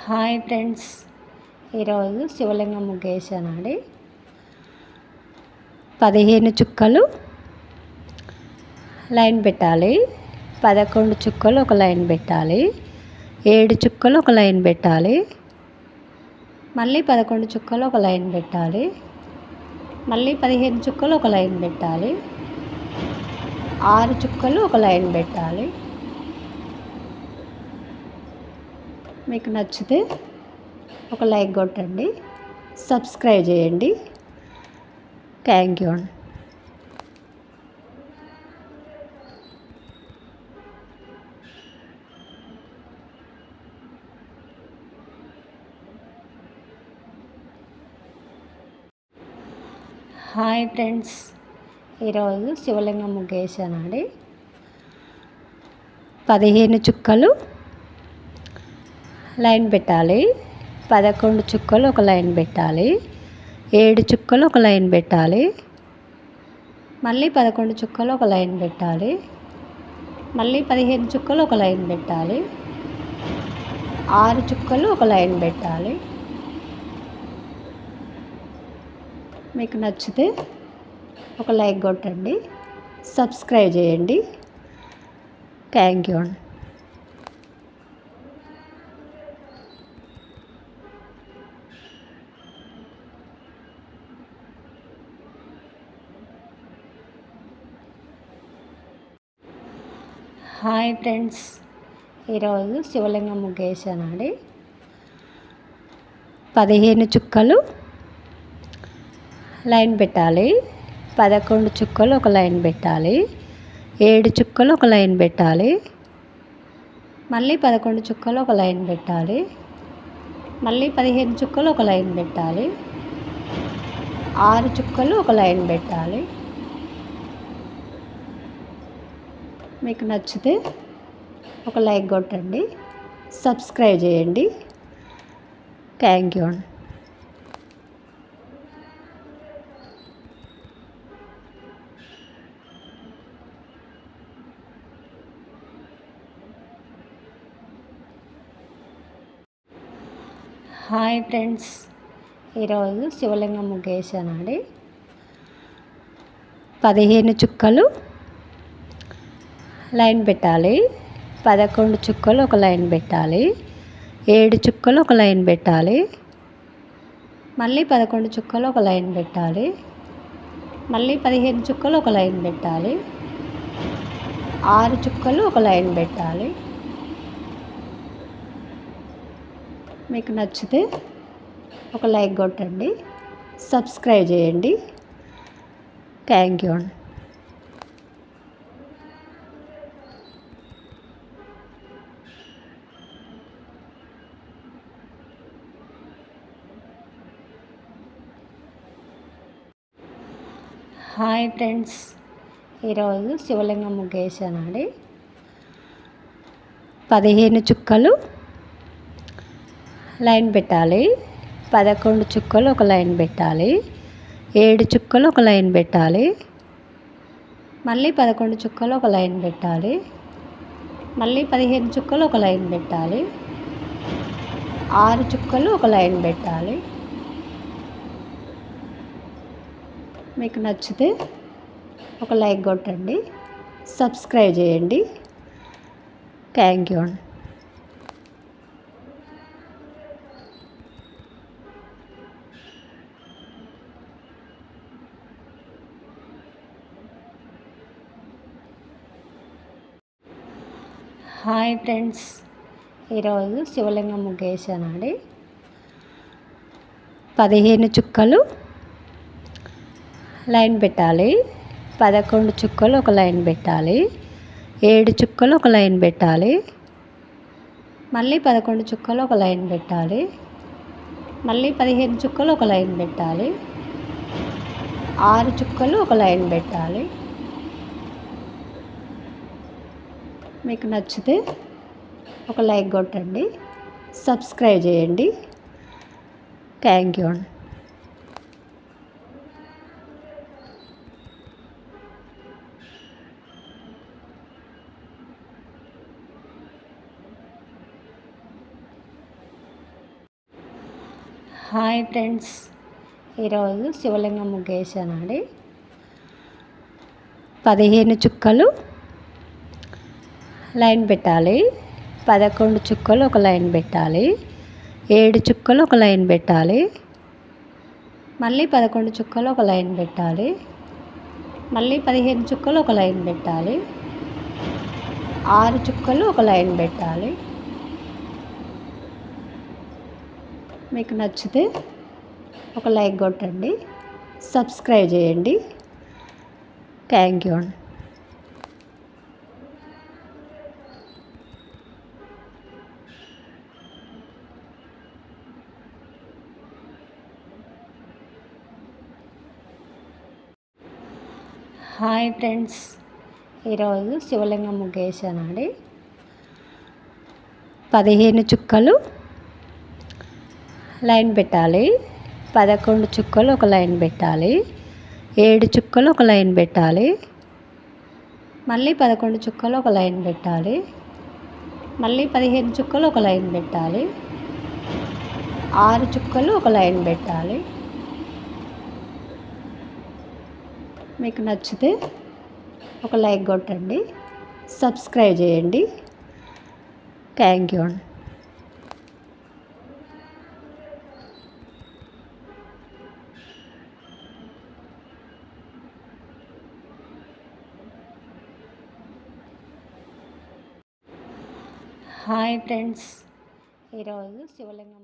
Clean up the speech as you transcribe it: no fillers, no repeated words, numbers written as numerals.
Hi friends, ఈరోజు శివలింగం ముగ్గు వేసానండి. 15 చుక్కలు లైన్ పెట్టాలి, 11 చుక్కలు ఒక లైన్ పెట్టాలి, 7 చుక్కలు ఒక లైన్ పెట్టాలి, మళ్ళీ 11 చుక్కలు ఒక లైన్ పెట్టాలి, మళ్ళీ 15 చుక్కలు ఒక లైన్ పెట్టాలి, 6 చుక్కలు ఒక లైన్ పెట్టాలి. మీకు నచ్చితే ఒక లైక్ కొట్టండి, సబ్స్క్రైబ్ చేయండి. థ్యాంక్ యూ అండి. హాయ్ ఫ్రెండ్స్, ఈరోజు శివలింగం ముగ్గు వేసానండి. 15 చుక్కలు లైన్ పెట్టాలి, 11 చుక్కలు ఒక లైన్ పెట్టాలి, 7 చుక్కలు ఒక లైన్ పెట్టాలి, మళ్ళీ 11 చుక్కలు ఒక లైన్ పెట్టాలి, మళ్ళీ 15 చుక్కలు ఒక లైన్ పెట్టాలి, 6 చుక్కలు ఒక లైన్ పెట్టాలి. మీకు నచ్చితే ఒక లైక్ కొట్టండి, సబ్స్క్రైబ్ చేయండి. థ్యాంక్ యూ అండి. హాయ్ ఫ్రెండ్స్, ఈరోజు శివలింగం ముగ్గు వేసానండి. 15 చుక్కలు లైన్ పెట్టాలి, 11 చుక్కలు ఒక లైన్ పెట్టాలి, 7 చుక్కలు ఒక లైన్ పెట్టాలి, మళ్ళీ 11 చుక్కలు ఒక లైన్ పెట్టాలి, మళ్ళీ 15 చుక్కలు ఒక లైన్ పెట్టాలి, 6 చుక్కలు ఒక లైన్ పెట్టాలి. మీకు నచ్చితే ఒక లైక్ కొట్టండి, సబ్స్క్రైబ్ చేయండి. థ్యాంక్ యూ అండి. హాయ్ ఫ్రెండ్స్, ఈరోజు శివలింగం ముగ్గు వేసానండి. 15 చుక్కలు లైన్ పెట్టాలి, 11 చుక్కలు ఒక లైన్ పెట్టాలి, 7 చుక్కలు ఒక లైన్ పెట్టాలి, మళ్ళీ 11 చుక్కలు ఒక లైన్ పెట్టాలి, మళ్ళీ 15 చుక్కలు ఒక లైన్ పెట్టాలి, 6 చుక్కలు ఒక లైన్ పెట్టాలి. మీకు నచ్చితే ఒక లైక్ కొట్టండి, సబ్స్క్రైబ్ చేయండి. థ్యాంక్ యూ అండి. హాయ్ ఫ్రెండ్స్, ఈరోజు శివలింగం ముగ్గు వేసానండి. 15 చుక్కలు లైన్ పెట్టాలి, 11 చుక్కలు ఒక లైన్ పెట్టాలి, 7 చుక్కలు ఒక లైన్ పెట్టాలి, మళ్ళీ 11 చుక్కలు ఒక లైన్ పెట్టాలి, మళ్ళీ 15 చుక్కలు ఒక లైన్ పెట్టాలి, 6 చుక్కలు ఒక లైన్ పెట్టాలి. మీకు నచ్చితే ఒక లైక్ కొట్టండి, సబ్స్క్రైబ్ చేయండి. థ్యాంక్ యూ అండి. హాయ్ ఫ్రెండ్స్, ఈరోజు శివలింగం ముగ్గు వేసానండి. 15 చుక్కలు లైన్ పెట్టాలి, 11 చుక్కలు ఒక లైన్ పెట్టాలి, 7 చుక్కలు ఒక లైన్ పెట్టాలి, మళ్ళీ 11 చుక్కలు ఒక లైన్ పెట్టాలి, మళ్ళీ 15 చుక్కలు ఒక లైన్ పెట్టాలి, 6 చుక్కలు ఒక లైన్ పెట్టాలి. మీకు నచ్చితే ఒక లైక్ కొట్టండి, సబ్స్క్రైబ్ చేయండి. థ్యాంక్ యూ అండి. హాయ్ ఫ్రెండ్స్, ఈరోజు శివలింగం ముగ్గు వేసానండి. 15 చుక్కలు లైన్ పెట్టాలి, 11 చుక్కలు ఒక లైన్ పెట్టాలి, 7 చుక్కలు ఒక లైన్ పెట్టాలి, మళ్ళీ 11 చుక్కలు ఒక లైన్ పెట్టాలి, మళ్ళీ 15 చుక్కలు ఒక లైన్ పెట్టాలి, 6 చుక్కలు ఒక లైన్ పెట్టాలి. మీకు నచ్చితే ఒక లైక్ కొట్టండి, సబ్స్క్రైబ్ చేయండి. థ్యాంక్ యూ అండి. హాయ్ ఫ్రెండ్స్, ఈరోజు శివలింగం ముగ్గు వేసానండి. 15 చుక్కలు లైన్ పెట్టాలి, 11 చుక్కలు ఒక లైన్ పెట్టాలి, 7 చుక్కలు ఒక లైన్ పెట్టాలి, మళ్ళీ 11 చుక్కలు ఒక లైన్ పెట్టాలి, మళ్ళీ 15 చుక్కలు ఒక లైన్ పెట్టాలి, 6 చుక్కలు ఒక లైన్ పెట్టాలి. మీకు నచ్చితే ఒక లైక్ కొట్టండి, సబ్స్క్రైబ్ చేయండి. థ్యాంక్ యూ అండి. హాయ్ ఫ్రెండ్స్, ఈరోజు శివలింగం